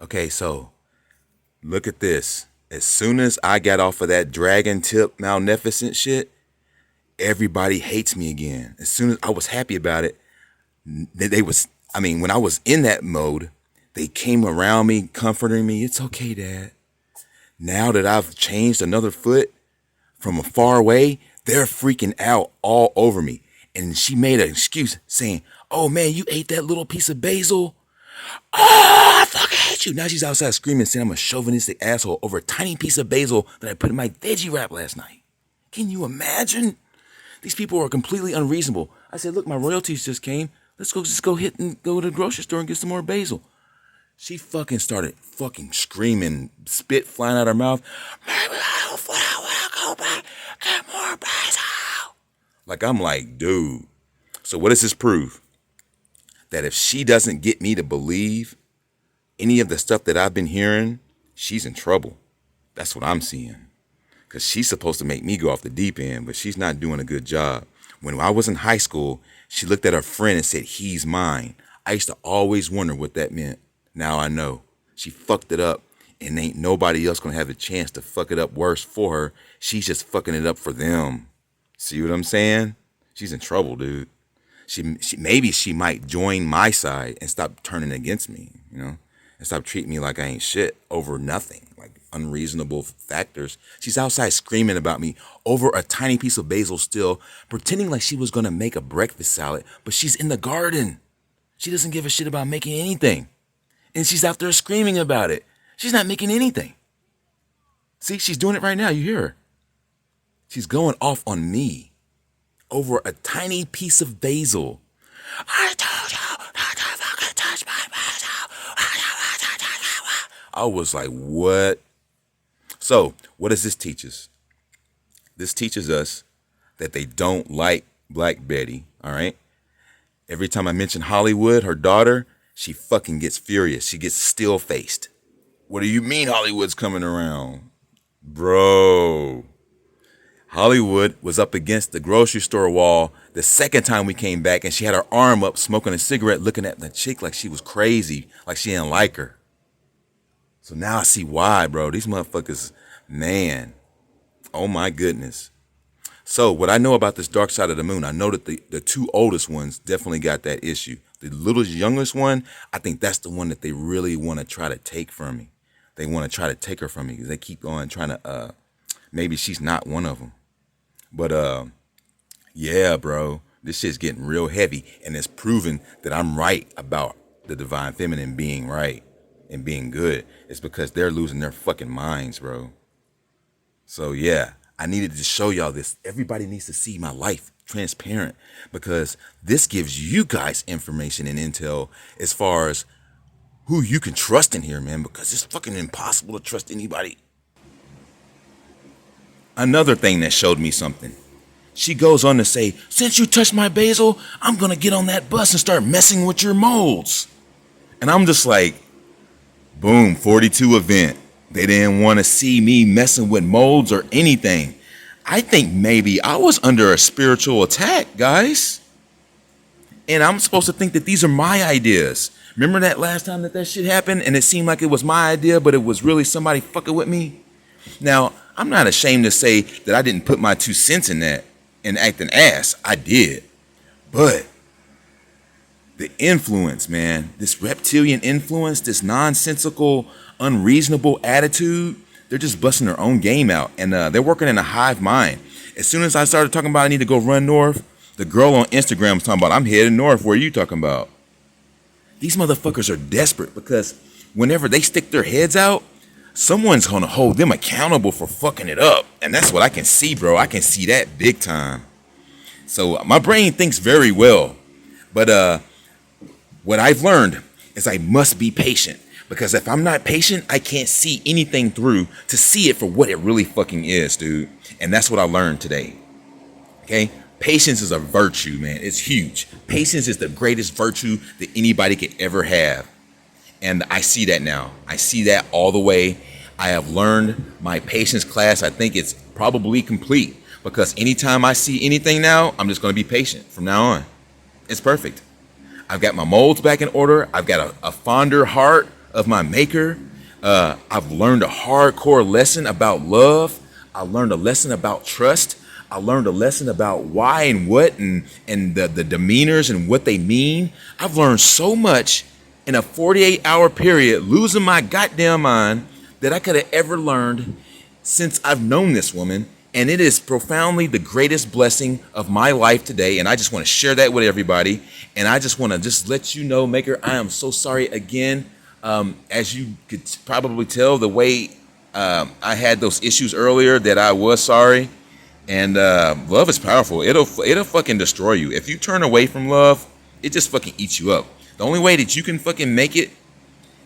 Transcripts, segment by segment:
Okay, so look at this. As soon as I got off of that dragon tip malfeasance shit, everybody hates me again. As soon as I was happy about it, they was, I mean, when I was in that mode, they came around me, comforting me. It's okay, Dad. Now that I've changed another foot from a far away, they're freaking out all over me. And she made an excuse saying, "Oh man, you ate that little piece of basil? Oh, I fucking hate you." Now she's outside screaming, saying I'm a chauvinistic asshole over a tiny piece of basil that I put in my veggie wrap last night. Can you imagine? These people are completely unreasonable. I said, "Look, my royalties just came. Let's go hit and go to the grocery store and get some more basil." She fucking started fucking screaming, spit flying out her mouth. "Maybe I don't want to go back and more basil." Like, I'm like, dude. So what does this prove? That if she doesn't get me to believe any of the stuff that I've been hearing, she's in trouble. That's what I'm seeing. Because she's supposed to make me go off the deep end, but she's not doing a good job. When I was in high school, she looked at her friend and said, "He's mine." I used to always wonder what that meant. Now I know. She fucked it up, and ain't nobody else gonna have a chance to fuck it up worse for her. She's just fucking it up for them. See what I'm saying? She's in trouble, dude. She maybe she might join my side and stop turning against me, and stop treating me like I ain't shit over nothing, like unreasonable factors. She's outside screaming about me over a tiny piece of basil still, pretending like she was gonna make a breakfast salad, but she's in the garden. She doesn't give a shit about making anything. And she's out there screaming about it. She's not making anything. See, she's doing it right now. You hear her. She's going off on me over a tiny piece of basil. "I told you not to fucking touch my basil." I was like, what? So, what does this teach us? This teaches us that they don't like Black Betty, all right? Every time I mention Hollywood, her daughter, she fucking gets furious. She gets still-faced. "What do you mean Hollywood's coming around?" Bro. Hollywood was up against the grocery store wall the second time we came back, and she had her arm up smoking a cigarette looking at the chick like she was crazy, like she didn't like her. So now I see why, bro. These motherfuckers, man. Oh my goodness. So what I know about this dark side of the moon, I know that the two oldest ones definitely got that issue. The littlest youngest one, I think that's the one that they really want to try to take from me. They want to try to take her from me because they keep on trying to, maybe she's not one of them. But yeah, bro, this shit's getting real heavy, and it's proven that I'm right about the divine feminine being right and being good. It's because they're losing their fucking minds, bro. So yeah, I needed to show y'all this. Everybody needs to see my life transparent because this gives you guys information and intel as far as who you can trust in here, man, because it's fucking impossible to trust anybody. Another thing that showed me something. She goes on to say, "Since you touched my basil, I'm gonna get on that bus and start messing with your molds." And I'm just like, boom, 42 event. They didn't want to see me messing with molds or anything. I think maybe I was under a spiritual attack, guys. And I'm supposed to think that these are my ideas. Remember that last time that shit happened and it seemed like it was my idea, but it was really somebody fucking with me? Now, I'm not ashamed to say that I didn't put my 2 cents in that and act an ass. I did. But the influence, man, this reptilian influence, this nonsensical, unreasonable attitude, they're just busting their own game out. And they're working in a hive mind. As soon as I started talking about I need to go run north, the girl on Instagram was talking about, "I'm heading north. What are you talking about?" These motherfuckers are desperate because whenever they stick their heads out, someone's gonna hold them accountable for fucking it up. And that's what I can see, bro. I can see that big time. So my brain thinks very well. But what I've learned is I must be patient. Because if I'm not patient, I can't see anything through to see it for what it really fucking is, dude. And that's what I learned today. Okay? Patience is a virtue, man. It's huge. Patience is the greatest virtue that anybody could ever have. And I see that now. I see that all the way. I have learned my patience class. I think it's probably complete because anytime I see anything now, I'm just going to be patient from now on. It's perfect. I've got my molds back in order. I've got a fonder heart, of my maker. I've learned a hardcore lesson about love. I learned a lesson about trust. I learned a lesson about why and what and the demeanors and what they mean. I've learned so much in a 48-hour period, losing my goddamn mind, that I could have ever learned since I've known this woman. And it is profoundly the greatest blessing of my life today. And I just want to share that with everybody. And I just want to just let you know, Maker, I am so sorry again. As you could probably tell, the way I had those issues earlier, that I was sorry. And love is powerful. It'll fucking destroy you. If you turn away from love, it just fucking eats you up. The only way that you can fucking make it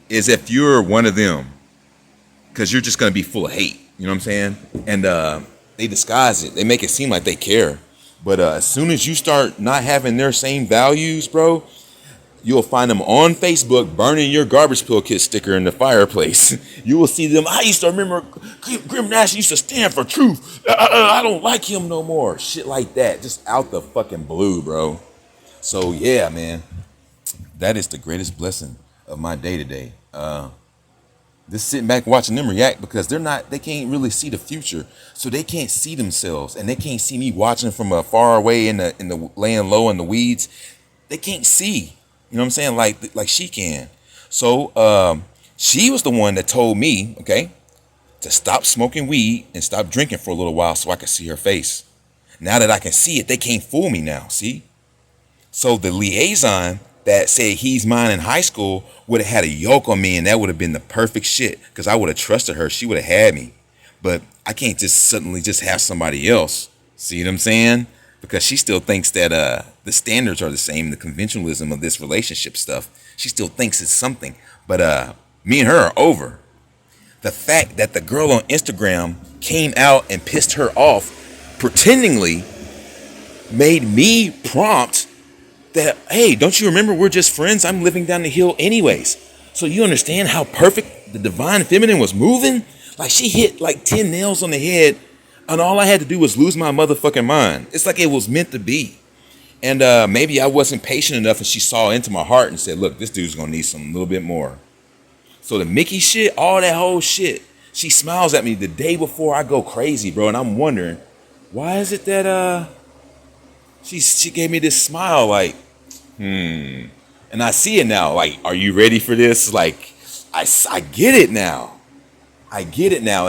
is if you're one of them. Because you're just going to be full of hate. You know what I'm saying? And they disguise it. They make it seem like they care. But as soon as you start not having their same values, bro, you'll find them on Facebook burning your garbage pill kit sticker in the fireplace. You will see them. I used to remember Grim Nash used to stand for truth. I don't like him no more. Shit like that. Just out the fucking blue, bro. So yeah, man. That is the greatest blessing of my day today. Just sitting back watching them react, because they can't really see the future. So they can't see themselves, and they can't see me watching from a far away in the laying low in the weeds. They can't see. You know what I'm saying? Like she can. So she was the one that told me, okay, to stop smoking weed and stop drinking for a little while so I could see her face. Now that I can see it, they can't fool me now, see? So the liaison that said he's mine in high school would have had a yoke on me, and that would have been the perfect shit, because I would have trusted her. She would have had me. But I can't just suddenly just have somebody else. See what I'm saying? Because she still thinks that the standards are the same, the conventionalism of this relationship stuff. She still thinks it's something. But me and her are over. The fact that the girl on Instagram came out and pissed her off pretendingly made me prompt that, hey, don't you remember we're just friends? I'm living down the hill anyways. So you understand how perfect the divine feminine was moving? Like, she hit like 10 nails on the head, and all I had to do was lose my motherfucking mind. It's like it was meant to be. And maybe I wasn't patient enough, and she saw into my heart and said, look, this dude's gonna need some little bit more. So the Mickey shit, all that whole shit, she smiles at me the day before I go crazy, bro. And I'm wondering, why is it that she gave me this smile, like, and I see it now. Like, are you ready for this? Like, I get it now. I get it now.